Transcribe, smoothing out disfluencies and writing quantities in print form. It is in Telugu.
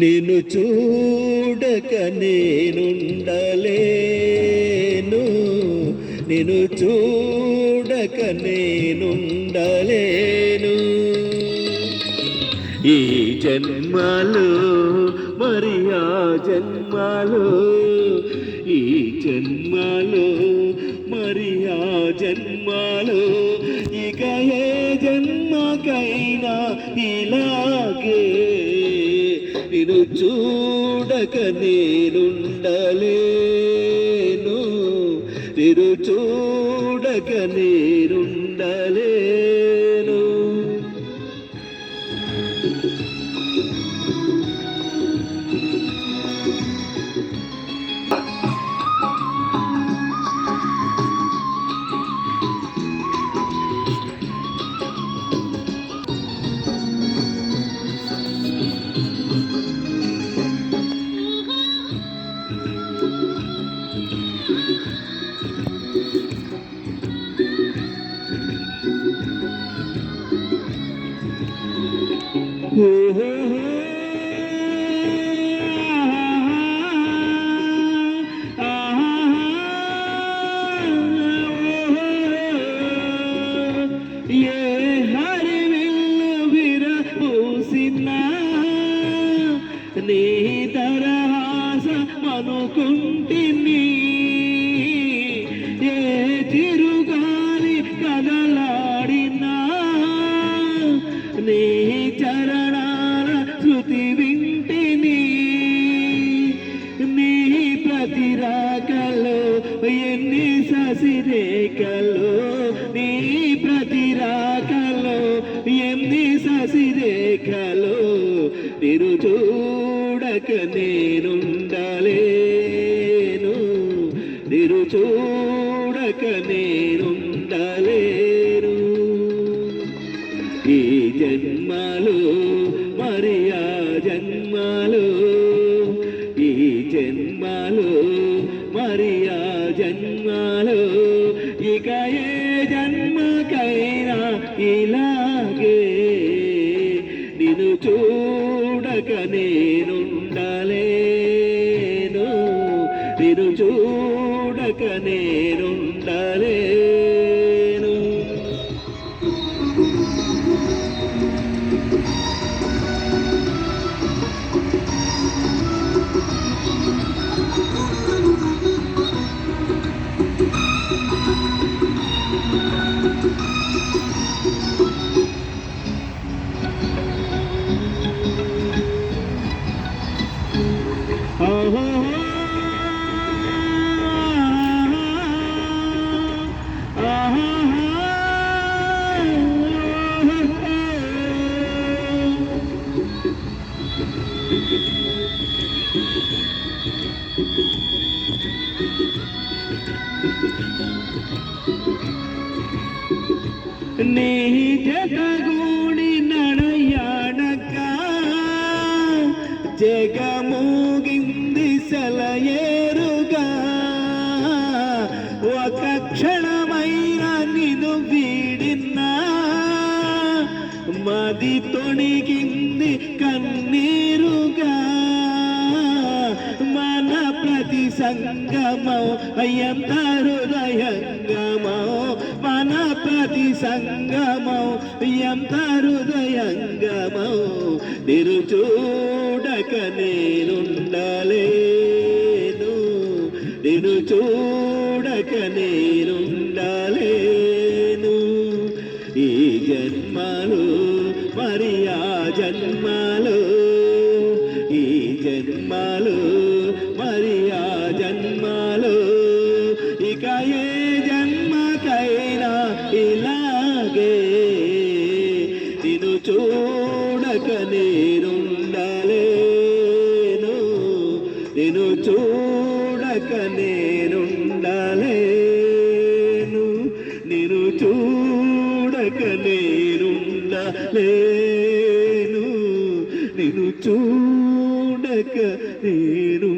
నిన్ను చూడక నేనుండలేను, నిన్ను చూడక నేనుండలేను. ఈ జన్మలో మరి ఆ జన్మలో, ఈ జన్మలో మరి ఆ జన్మలో, ఇక ఏ జన్మకైనా ఇలాగే నిన్ను చూడక నేనుండలేను, నిన్ను చూడక నేనుండలేను. ఏ హరివిల్లు విరబూసినా నీ దరహాసమనుకుంటిని, ఏ తిరుగాలి కదలాడినా నీ చరణాల శృతి వింటిని. నీ ప్రతిరాకలో ఎన్ని ససిరేకలో, నీ ప్రతిరాకలో ఎన్ని ససిరేకలో, నిన్ను చూడక నేనుండలేను, నిన్ను చూడక నేనుండలేను. ఈ జన్మలో మరి ఆ జన్మలో, ఈ జన్మలో మరి ఆ జన్మలో, ఇక ఏ జన్మకైనా ఇలాగే నిన్ను చూడక నేనుండలేను, నిన్ను చూడక నేనుండలేను. నీ జతగూడి నడయాడక జగమూగింది సెలయేరుగా, ఒక క్షణమైన నిన్ను వీడినా మది తొణిగింది కన్నీరుగా. మన ప్రతి సంగమో ఎంత హృదయంగమో, మన ప్రతి సంగమో ఎంత హృదయంగమో, నిన్ను చూడక నేనుండలేను, నిన్ను చూడక నేనుండలేను. ఈ జన్మలో మరి ఆ జన్మలో, ఈ జన్మలో మరి ఆ జన్మలో, ఇక ఏ జన్మకైనా ఇలాగే నిన్ను చూడక నేనుండలేను, నిన్ను చూడక నేనుండలేను, నిన్ను చూడక నేనుండలేను, నిన్ను చూడక నేను